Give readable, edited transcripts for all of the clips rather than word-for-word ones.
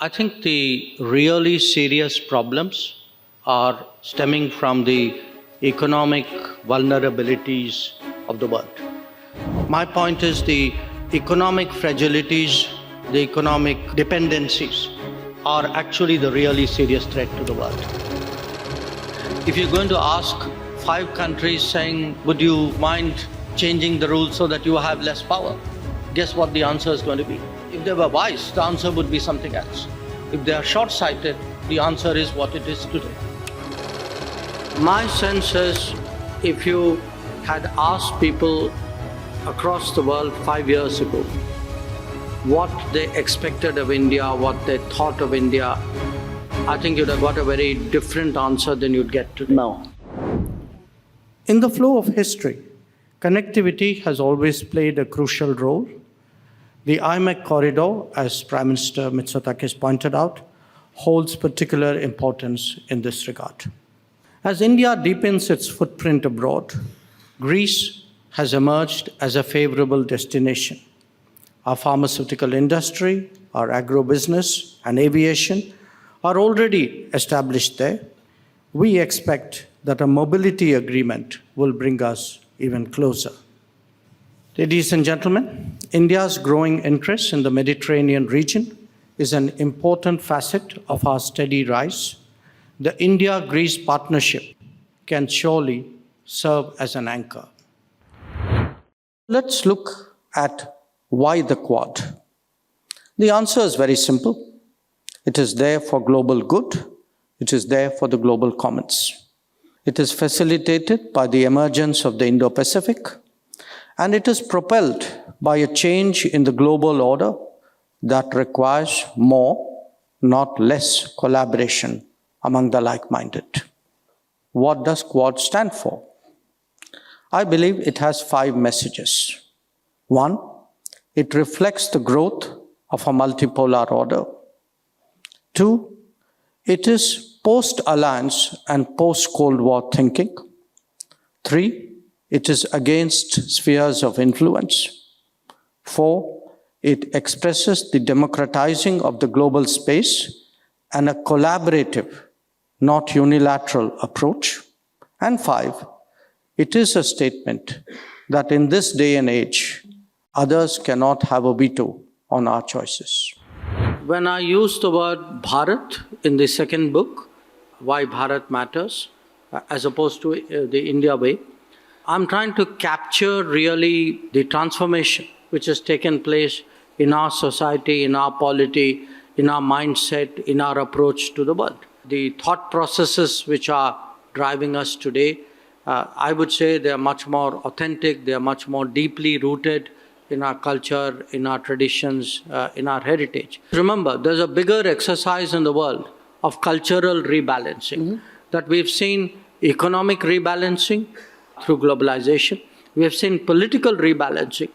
I think the really serious problems are stemming from the economic vulnerabilities of the world. My point is the economic fragilities, the economic dependencies are actually the really serious threat to the world. If you're going to ask 5 countries saying, would you mind changing the rules so that you have less power? Guess what the answer is going to be? If they were wise, the answer would be something else. If they are short-sighted, the answer is what it is today. My sense is, if you had asked people across the world 5 years ago what they expected of India, what they thought of India, I think you'd have got a very different answer than you'd get today. No. In the flow of history, connectivity has always played a crucial role. The IMEC corridor, as Prime Minister Mitsotakis pointed out, holds particular importance in this regard. As India deepens its footprint abroad, Greece has emerged as a favorable destination. Our pharmaceutical industry, our agro-business and aviation are already established there. We expect that a mobility agreement will bring us even closer. Ladies and gentlemen, India's growing interest in the Mediterranean region is an important facet of our steady rise. The India-Greece partnership can surely serve as an anchor. Let's look at why the Quad. The answer is very simple. It is there for global good. It is there for the global commons. It is facilitated by the emergence of the Indo-Pacific, and it is propelled by a change in the global order that requires more, not less, collaboration among the like-minded. What does Quad stand for? I believe it has 5 messages. 1, it reflects the growth of a multipolar order. 2, it is post-alliance and post-Cold War thinking. 3, it is against spheres of influence. 4, it expresses the democratizing of the global space and a collaborative, not unilateral approach. And 5, it is a statement that in this day and age, others cannot have a veto on our choices. When I use the word Bharat in the second book, Why Bharat Matters, as opposed to the India way, I'm trying to capture really the transformation which has taken place in our society, in our polity, in our mindset, in our approach to the world. The thought processes which are driving us today, I would say they are much more authentic, they are much more deeply rooted in our culture, in our traditions, in our heritage. Remember, there's a bigger exercise in the world of cultural rebalancing, that we've seen economic rebalancing through globalization, we have seen political rebalancing,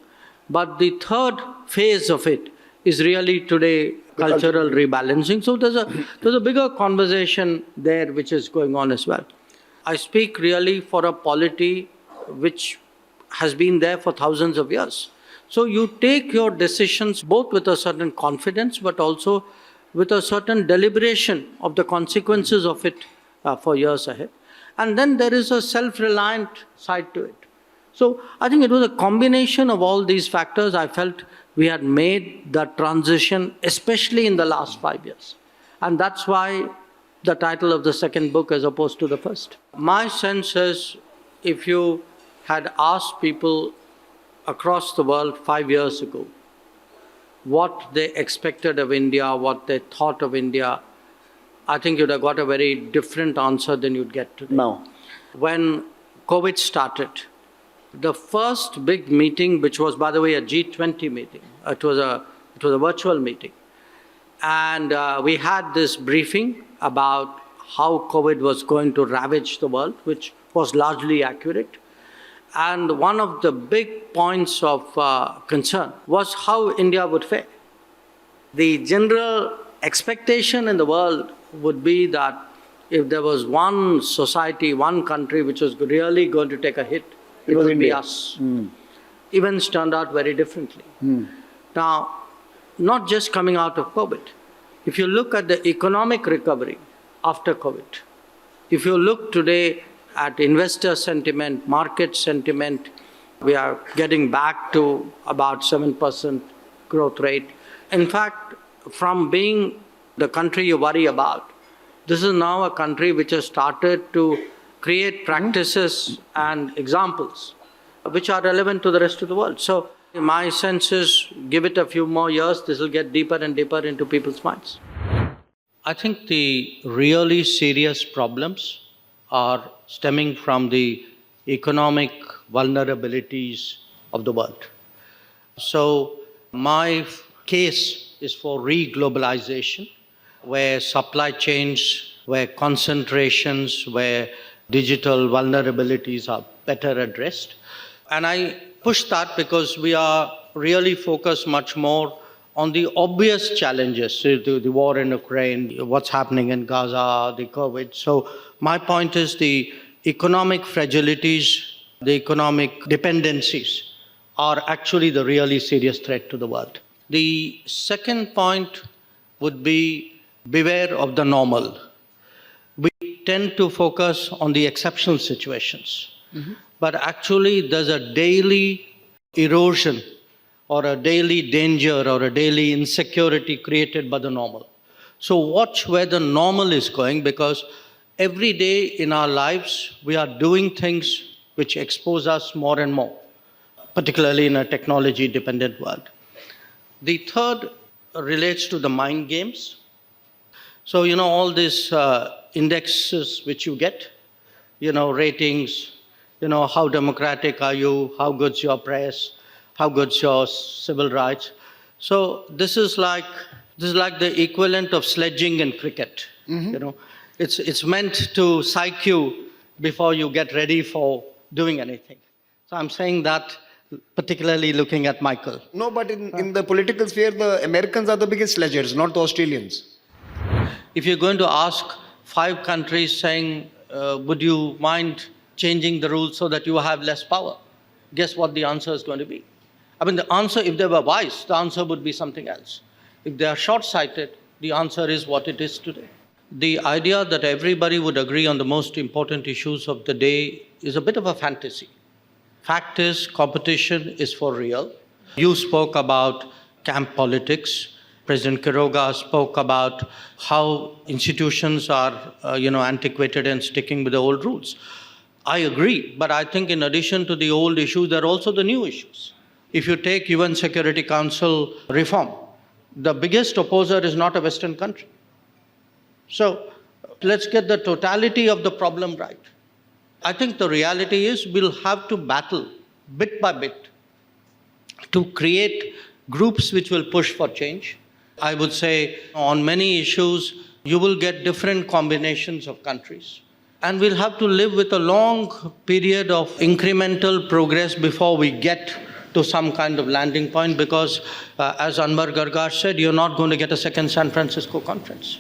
but the third phase of it is really today cultural rebalancing. So there's a bigger conversation there which is going on as well. I speak really for a polity which has been there for thousands of years. So you take your decisions both with a certain confidence but also with a certain deliberation of the consequences of it for years ahead. And then there is a self-reliant side to it. So I think it was a combination of all these factors. I felt we had made that transition, especially in the last 5 years. And that's why the title of the second book as opposed to the first. My sense is, if you had asked people across the world 5 years ago what they expected of India, what they thought of India, I think you'd have got a very different answer than you'd get today. No. When COVID started, the first big meeting, which was, by the way, a G20 meeting, it was a virtual meeting, and we had this briefing about how COVID was going to ravage the world, which was largely accurate. And one of the big points of concern was how India would fare. The general expectation in the world would be that if there was one society, one country which was really going to take a hit, it would be us. Events turned out very differently. Now, not just coming out of COVID, If you look at the economic recovery after COVID, if you look today at investor sentiment, market sentiment, we are getting back to about 7% growth rate. In fact, from being the country you worry about, this is now a country which has started to create practices and examples which are relevant to the rest of the world. So my sense is, give it a few more years, this will get deeper and deeper into people's minds. I think the really serious problems are stemming from the economic vulnerabilities of the world. So my case is for re-globalization, where supply chains, where concentrations, where digital vulnerabilities are better addressed. And I push that because we are really focused much more on the obvious challenges, the war in Ukraine, what's happening in Gaza, the COVID. So my point is the economic fragilities, the economic dependencies are actually the really serious threat to the world. The second point would be beware of the normal. We tend to focus on the exceptional situations, but actually there's a daily erosion or a daily danger or a daily insecurity created by the normal. So watch where the normal is going, because every day in our lives we are doing things which expose us more and more, particularly in a technology-dependent world. The third relates to the mind games. So, all these indexes which you get, ratings, how democratic are you, how good's your press, how good's your civil rights. So this is like the equivalent of sledging in cricket. It's meant to psych you before you get ready for doing anything. So I'm saying that particularly looking at Michael. No, but in the political sphere, the Americans are the biggest sledgers, not the Australians. If you're going to ask 5 countries saying, would you mind changing the rules so that you have less power? Guess what the answer is going to be? I mean, the answer, if they were wise, the answer would be something else. If they are short-sighted, the answer is what it is today. The idea that everybody would agree on the most important issues of the day is a bit of a fantasy. Fact is, competition is for real. You spoke about camp politics. President Quiroga spoke about how institutions are, antiquated and sticking with the old rules. I agree, but I think in addition to the old issues, there are also the new issues. If you take UN Security Council reform, the biggest opposer is not a Western country. So let's get the totality of the problem right. I think the reality is we'll have to battle bit by bit to create groups which will push for change. I would say on many issues, you will get different combinations of countries. And we'll have to live with a long period of incremental progress before we get to some kind of landing point, because as Anwar Gargar said, you're not going to get a second San Francisco conference.